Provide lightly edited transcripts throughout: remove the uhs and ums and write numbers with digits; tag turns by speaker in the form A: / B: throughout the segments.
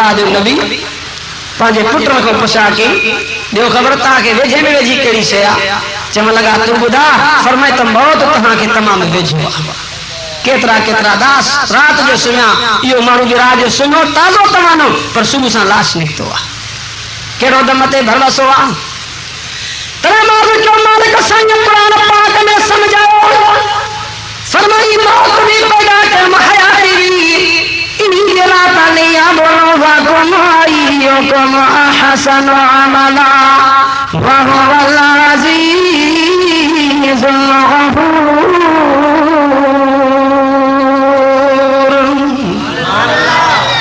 A: अल्लाह जो नबी पांजे पुत्र को पुछा के जो खबर ता के वेझे में वेझी केड़ी शय आ चम लगा तू बुधा फरमाए त मौत तहां के तमाम वेझो केतरा केतरा दास रात जो सुना यो मानु जो राज सुनो ताजो तमानो पर सुबह सा लाश निकतो आ केड़ो दम ते भरवसो आ तरे मार जो मालिक संग कुरान पाक में समझाओ फरमाई मौत भी पैदा कर महयाती भी इन्हीं रात नहीं बोलो वाकुम आइयोकुम अहसन अमला व हुवल अजीजुल गफूर।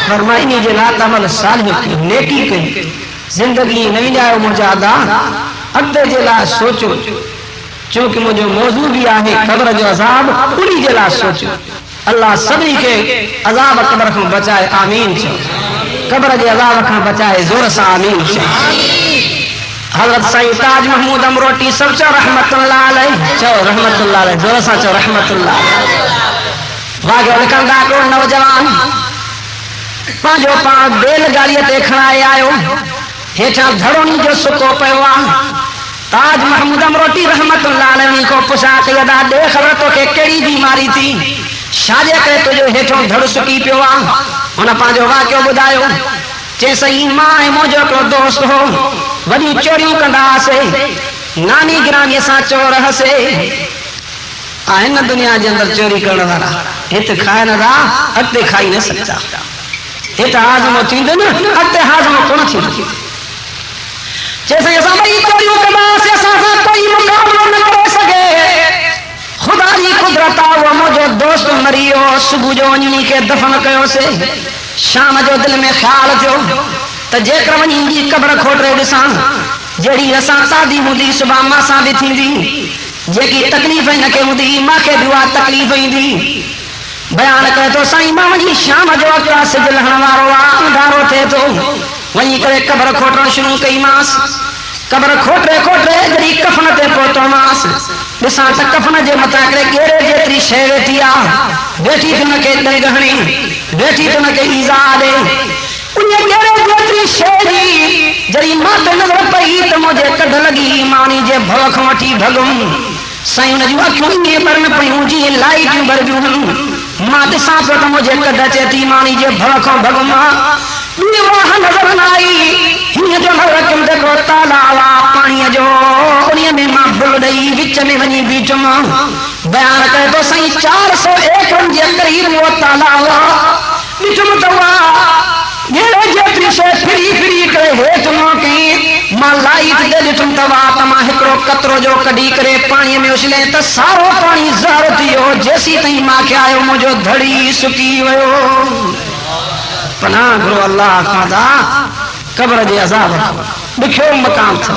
A: फरमाई जे रात अमल सालिह की नेकी कई जिंदगी नवी आयो मुजादा अॻिते जे लाइ सोचो चूंकि मुझे मौजू भी आहे कब्र जो अजाब उन्हीं जे लाइ सोचो अल्लाह सभी के अजाब कब्र को बचाए आमीन चो कब्र के अजाब को बचाए जोर से आमीन चो। हजरत साईं ताज महमूद अमरोटी सब चो रहमतुल्लाह अलैह चो रहमतुल्लाह अलैह जोर से चो रहमतुल्लाह वागे लिखंदा को नौजवान पांजो पा बैलगाड़ी ते खणाए आयो हेठा धड़ोनी जो सुको पयो ताज महमूद अमरोटी रहमतुल्लाह अलैह को पुछा के अदा दे खबर तो के केड़ी बीमारी थी शाजे करे तुझो हेठो धड़ सुकी पियो उन पांजो वाक्यो बुधायो चे सही मां मोजो को दोस्त हो वडी चोरियों कंदा से नानी गिरामी सा चोर हसे आइन दुनिया के अंदर चोरी करने वाला हित खाए न रा अते खाई न सकता हित हाजमो थींदो न अते हाजमो कोन थींदो जैसे ऐसा भाई चोरियों के बाद से ऐसा कोई मुकाबला न कर सके खुदा की कुदरत वो मुझे दोस्त मरियो सुबह जो वञी के दफन कयो से शाम जो दिल में ख्याल थियो त जेकर वञी कब्र खोटरे ॾिसां जहिड़ी असां सादी हूंदी सुबह मां सां बि थींदी जेकी तकलीफ़ न के हूंदी मूंखे बि उहा तकलीफ़ ईंदी बयान करे तो साईं मां वञी शाम जो वक़्तु सिज लहण वारो आहे अंधारो थिए थो वही करे कब्र खोटण शुरू कई मास कब्र खोटरे खोटरे जड़ी कफन ते पहुतो मास दिसा त कफन जे मथा करे गेरे जेतरी शय वेठी आ वेठी तुन के दई गहणी वेठी तुन के ईजा दे उन गेरे जेतरी शय जी जड़ी मां ते नजर पई त मुझे कढ लगी मानी जे भवख वठी भगम साईं न जुआ क्यों ने बरन पयूं जी लाइट बरबियूं मां दिसा तो त मुझे कढ चेती मानी जे भवख भगम विवाह नजर न आई हिन जो रकम देखो तालावा पानी जो उन्हीं में मां बुल दई विच में वनी बीच में बयान करे तो सही 401 जे करीब वो तालावा बीच में दवा ये जेतरी से फ्री फ्री करे हेठ न के मां लाइट दे तुम दवा तमा एकरो कतरो जो कडी करे पानी में उछले त सारो पानी ज़हर थियो जैसी तई मां के आयो मुजो धड़ी सुकी वयो पनाह घुरो अल्लाह खादा कब्र जे अजाब दिखो मकाम था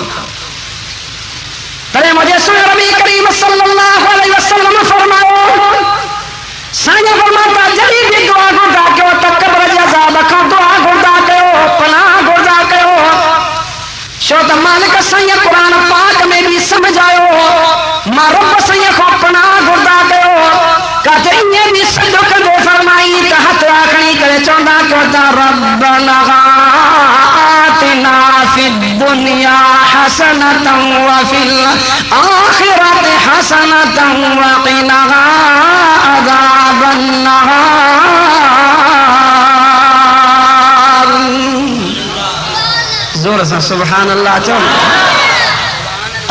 A: तरे मुझे सुन नबी करीम सल्लल्लाहु अलैहि वसल्लम फरमायो साईं फरमाता जड़ी भी दुआ गुदा कयो त कब्र जे अजाब का दुआ गुदा कयो पनाह गुदा कयो शो त मालिक साईं कुरान पाक में भी समझायो मां रब साईं को पनाह गुदा कयो कहते ये भी सदक दे फरमाई त हाथ आखणी करे चौंदा को त रब्बना आतिना फिद दुनिया हसनतन व फिल आखिरति हसनतन व क़िना अज़ाबन नार। जोर से सुभान अल्लाह चो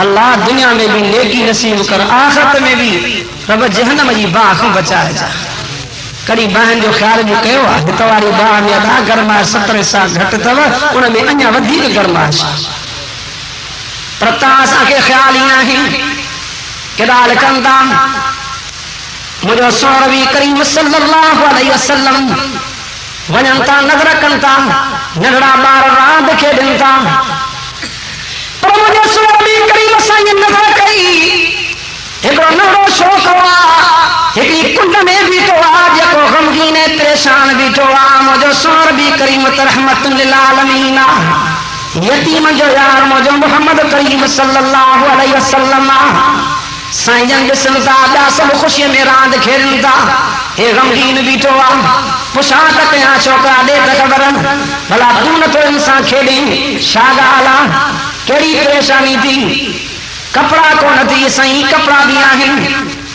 A: अल्लाह दुनिया में भी नेकी नसीब कर आखिरत में भी रब जहन्नम जी बाह को बचाए जा कड़ी बहन जो ख्याल भी कयो आहे तवारी बाह में अदा गरमाश 17 साल घट तव उन में अन्या वधीक गरमाश पर तासा के ख्याल ही नहीं केदा लिखंदा मुझो सोरवी करीम सल्लल्लाहु अलैहि वसल्लम वणंता नजर कंता नगड़ा बार रात खेडंता पर मुझे सोरवी करीम साईं नजर कई एकरो नगड़ो शोकवा एक कुंड में भी तो आज को गमगीन परेशान भी तो मुझो सोर भी करीम रहमत लिल आलमीन यतीम जो यार मुझो मोहम्मद करीम सल्लल्लाहु अलैहि वसल्लम साईं जन संता दा सब खुशी में रांद खेरंदा हे गमगीन भी तो पुशाक कया छोकरा दे खबर भला तू न तो इंसान खेॾे छा ॻाल्हि आहे कहिड़ी परेशानी थी कपड़ा कोन थी सही कपड़ा भी आहिनि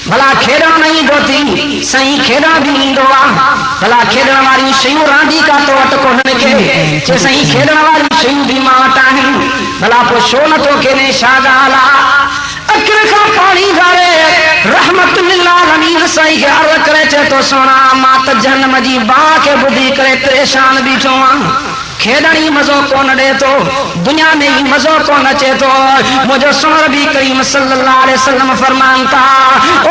A: भला खेॾण न ईंदो थी सही खेॾण भी ईंदो आहे भला खेॾण वारियूं शयूं रांदी का तो वटि कोन्हनि खे चे सही खेॾण वारियूं शयूं भी मां वटि आहिनि भला पोइ छो नथो खेॾे छा ॻाल्हि आहे अखियुनि खां पाणी गारे रहमत लिल्लामीन साईं खे अर्ज़ करे चए थो सोना मां त जन्म जी बाह खे ॿुधी करे परेशान बीठो आहियां खेॾण ही मज़ो कोन ॾे थो दुनिया में ही मज़ो कोन अचे थो मुंहिंजो सोन नबी करीम सल्लल्लाहु अलैहि वसल्लम फरमान था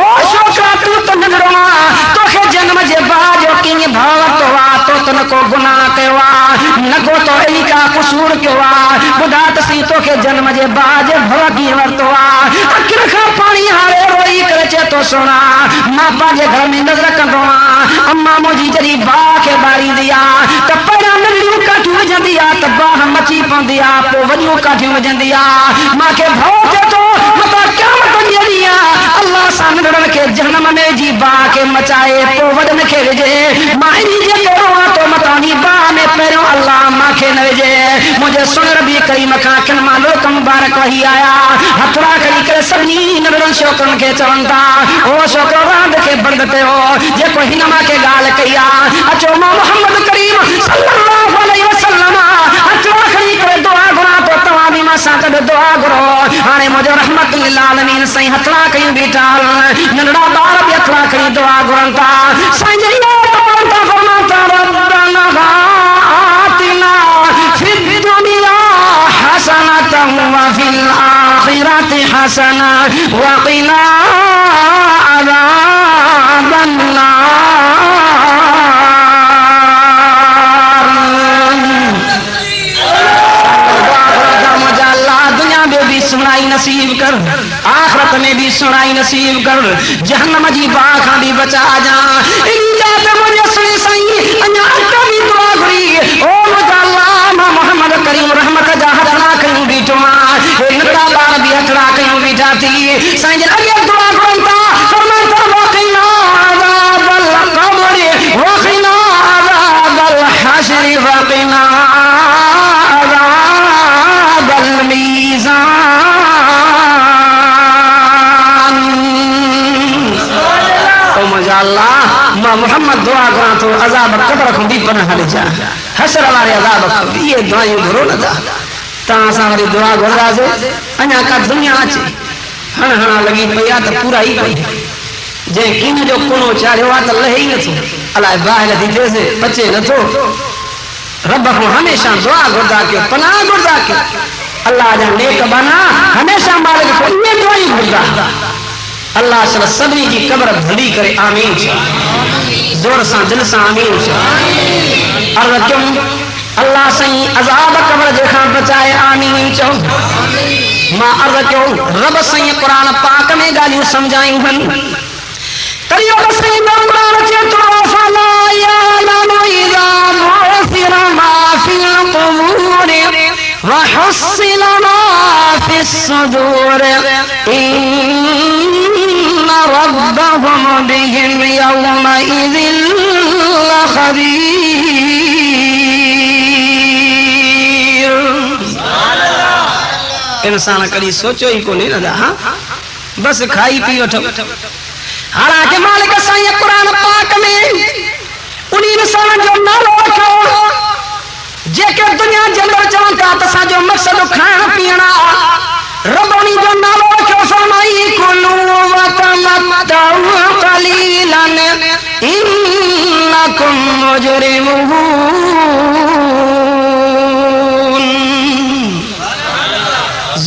A: ओ छोकरा तू त नंढड़ो आहे तोखे जन्म जे बाद जो कीअं भाव वरितो आहे तो त न को गुनाह कयो आहे न को तो अहिड़ी का कसूर कयो आहे ॿुधा त सही तोखे जन्म जे बाद भव कीअं वरितो आहे अखियुनि खां पाणी हारे रोई करे चए थो सोना मां पंहिंजे घर में नज़र कंदो आहियां अम्मा मुंहिंजी जॾहिं बाह खे ॿारींदी आहे त पहिरियों नंढड़ियूं काठियूं विझंदी आहे त बाह मची पवंदी आहे पोइ वॾियूं काठियूं विझंदी आहे मूंखे भउ थिए थो मतां क़यामत जी ॾींहुं आहे अल्लाह सां नंढड़नि खे जनम में जी बाह खे मचाए पोइ वॾनि खे विझे मां इन जे कहिड़ो आहे तो मतां जी बाह में पहिरियों अल्लाह मूंखे न विझे मुंहिंजे सुन नबी करीम खां किन मां लोक मुबारक वही आया हथड़ा खणी करे सभिनी नंढड़नि छोकरनि खे चवनि था ओ छोकिरो रांदि खे बंदि कयो जेको हिन मूंखे ॻाल्हि कई आहे अचो मां मोहम्मद करीम सल्लल्लाहु अलैहि वसल्लम हथड़ा खणी करे दुआ घुरां थो तव्हां बि मां सां गॾु दुआ घुरो हाणे मुंहिंजो रहमत लिल्लामीन साईं हथड़ा कयूं बीठा नंढड़ा ॿार बि हथड़ा खणी दुआ घुरनि था साईं जॾहिं फरमान था रब्बना आतिना फिद दुनिया हसनतन व फिल आखिरति हसना व क़िना अज़ाबन नार दुनिया में भी सुनाई नसीब कर आखिरत में भी सुनाई नसीब कर जहन्नम जी बाह खां भी बचा जा मुझे सुनी सही अञा भी दुआ घुरी ओ अल्लाह मां मोहम्मद करीम रहमत जा हथड़ा कयूं बीठो आहियां नंढड़ा ॿार भी हथड़ा कयूं बीठा थी साईं जे अॻे दुआ घुरनि था फरमान था वक़िना अज़ाबल क़ब्र वक़िना अज़ाबल हश्र वक़िना अज़ाबल मीज़ान ओ मजा अल्लाह मां मोहम्मद दुआ घुरां थो अज़ाब क़ब्र खां बि पनाह ॾिजां हश्र वारे अज़ाब खां बि इहे दुआयूं घुरो न था तव्हां सां वरी दुआ घुरंदासीं अञा का दुनिया अचे हण हणा लॻी पई आहे त पूरा ई पई जंहिं कीन जो कोनो चाढ़ियो आहे त लहे ई नथो अलाए बाहि नथी थिएसि पचे नथो रब खां हमेशह दुआ घुरंदा कयो पनाह घुरंदा कयो अल्लाह जा नेक बना हमेशह मालिक खां इहे दुआयूं घुरंदा अल्लाह सभिनी जी क़ब्र भरी करे आमीन जोर सां दिल सां आमीन अर्ज़ कयूं अल्लाह सही अज़ाब क़ब्र जे खां बचाए आमीन चओ मां अर्ज़ कयो रब सही क़ुरान पाक में ॻाल्हियूं सम्झायूं आहिनि करियो सही क़ुरान चए थो फला यअलमु इज़ा बुअसिर मा फिल क़ुबूर व हुस्सिल मा फिस सुदूर इन्न रब्बहुम बिहिम यौमइज़िन लख़बीर इंसान कभी सोचो ही को नहीं रहा हाँ बस खाई पी वठो हालांकि मालिक साईं कुरान पाक में उन्हीं इंसान जो नालो रखो जेके दुनिया जे अंदर चवन था त असांजो मक़सद खाइण पीअण रबोनी जो नालो रखो फरमाई कुलू व तमत्तउ क़लीलन इन्नकुम मुजरिमून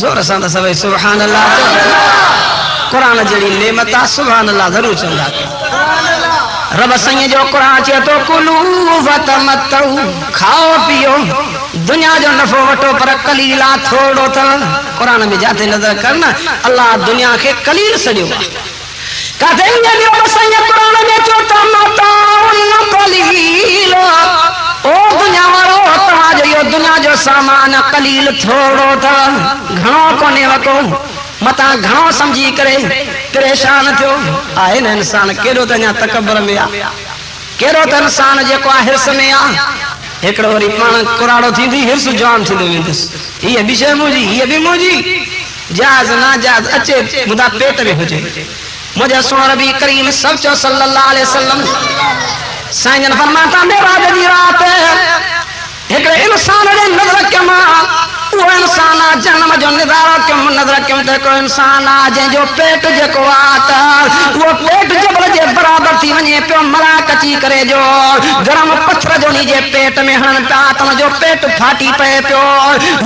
A: जोर सां त सभई सुभान अल्लाह कुरान जड़ी नेमत आहे सुभान अल्लाह ज़रूर चवंदा रब साईं जो कुरान चए तो कुलू व तमत्तउ खाओ पियो दुनिया जो नफ़ो वठो पर कलीला थोड़ो था कुरान में जाते नजर करना अल्लाह दुनिया के कलील सॼो काथे ने साईं कुरान में चो तमत्तउ कलील ओ दुनिया वारो तव्हांजो इहो दुनिया जो सामान कलील थोड़ो था घणो कोने वको मता घणो समझी करे परेशान थियो आहे न इंसान केॾो त अञा तकबर में आहे केरो त इंसान जेको हिर्स में आ एकड़ो वरी पाण कुराड़ो थींदी हिर्स जान थींदो वेंदस ये भी शय मुजी ये भी मुजी जायज ना जायज अचे मुदा पेट में हुजे मुझे सुनो नबी करीम सल्लल्लाहु अलैहि वसल्लम साईं फरमाता मेराज दी रात एकड़े इंसान दे नजर के मां वो इंसान जन्म जो नजारा क्यों नजर क्यों देखो इंसान जो पेट जेको आता वो पेट जबल जे बराबर थी वने पियो मला कची करे जो गरम पत्थर जो नी जे पेट में हणन ता तम जो पेट फाटी पे पियो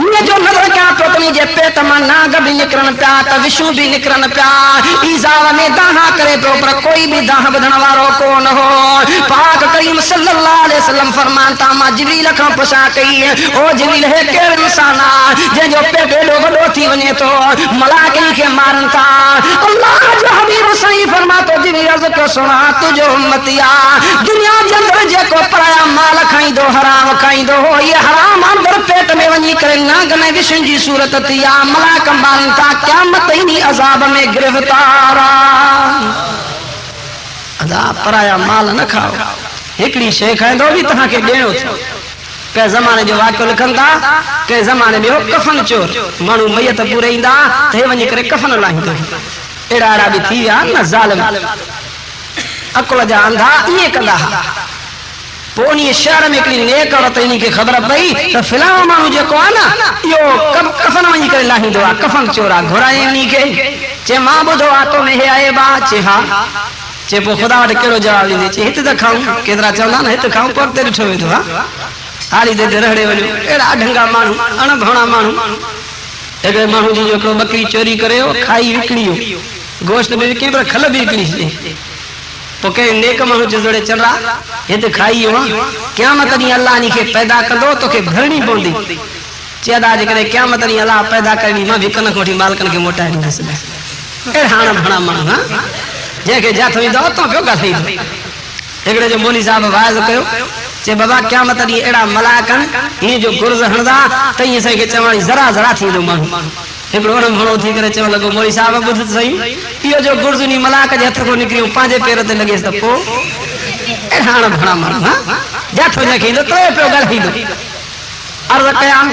A: ने जो नजर क्या तो तनी जे पेट में नाग भी निकरन पिया त विष्णु भी निकरन पिया ईजाव में दाहा करे पियो पर कोई भी दाह बधण वालो कोन हो पाक करीम सल्लल्लाहु अलैहि वसल्लम फरमाता मा जिब्रील का पुछा कई ओ जिब्रील है के इंसान जो पेट वडो थी वने तो मलाइकन के मारन था अल्लाह जो हबीब सही फरमातो जिब्रील अर्ज को सुना तुझो उम्मतिया दुनिया के अंदर जेको पराया माल खाइंदो हराम खाइंदो हो ये हराम अंदर पेट में वनी करे नाग में विष्णु जी सूरत थिया मलाइक मारन था क़यामत ही अजाब में गिरफ्तार अजाब पराया माल न खाओ एकड़ी शे खाइंदो भी तहां के देणो के जमाने जो वाक्य लिखन था के जमाने में कफन चोर मानू मैयत पूरे इंदा थे वनी करे कफन लाहिंदो एड़ा एड़ा भी थी या न जालिम अकुल जा अंधा ये कंदा पोनी शहर में एकड़ी नेक औरत इनी के खबर पई त फिलाओ मानू जेको आ ना यो कफन वनी करे लाहिंदो आ कफन चोरा घोराए उनी के चे मां बुधो आ तो में हे आए बा चे हां चे पो खुदा वट केड़ो जवाब दी चे हित त खाऊं केतरा चवंदा न हित खाऊं पर ते ठो वेदो हा हाली दे रहड़े वजो एड़ा ढंगा मानू अणभणा मानू एके मानू जी जो बकरी चोरी करे खाई विकड़ियो गोश्त में विके पर खल भी विकड़ी तो के नेक मानू जोड़े चला हित खाई हो क़यामत दी अल्लाह नी के पैदा कंदो तो के भरणी पवंदी चेदा जे करे क़यामत दी अल्लाह पैदा करनी मां विकन कोठी मालकन के मोटाए दस एड़ा अणभणा मानू हां जेके जात वेंदो तो पियो गाथई एकड़े जो मोनी साहब वाज कयो चे बाबा क़यामत दी एड़ा मलाकन ये जो गुरज हणदा त ये सही के चवाणी जरा जरा थी दो मानू एकड़ो भणो थी करे चव लगो मोरी साहब बुध सही यो जो गुरज नी मलाक जे हथ को निकरियो पांजे पैर ते लगे त पो एड़ा भणा मानू हां जाथो जे खींदो तो पियो गलही दो अर्ज कयाम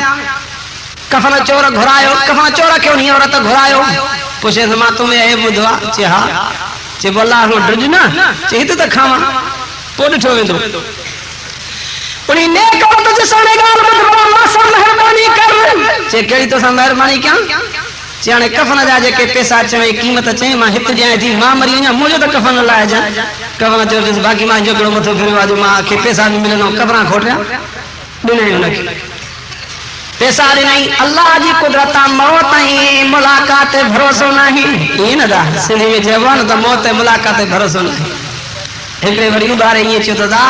A: कफन चोर घुरायो कफन चोर क्यों नहीं औरत घुरायो पुछे मा तुम्हें ए बुधवा चे हां चे बोला हो डज ना चे हित त खावा पो ॾिठो वेंदो उनी नेक औरत जे साने गाल बदवा मासा मेहरबानी कर चे केड़ी तो मेहरबानी क्या चाणे कफन जा जेके पैसा चवे कीमत चे मां हित जाए थी मां मरी वञा मुझे तो कफन लाए जा कफन चो बाकी मां जगड़ो मथो फिरवा जो मां के पैसा नहीं मिलनो कबरा खोटया बिना उनके पैसा नहीं अल्लाह जी कुदरत मौत ही मुलाकात भरोसो नहीं ये न दा सिंधी में जवान तो मौत मुलाकात भरोसो नहीं एकड़े वरी उदारे ये चो दा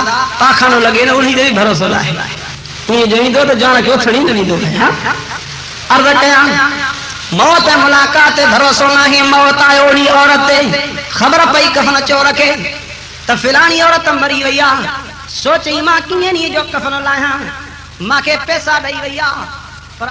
A: पाखानो लगे न उनी दे भरोसो नहीं ये जो दो तो जान के उथणी नहीं दो हां अर्ज कया मौत मुलाकात भरोसो नहीं मौत आयोड़ी औरत खबर पई कफन चोर के त फिलानी औरत मरी वैया सोचई मां किने नी जो कफन लाया मां के पैसा दई वैया पर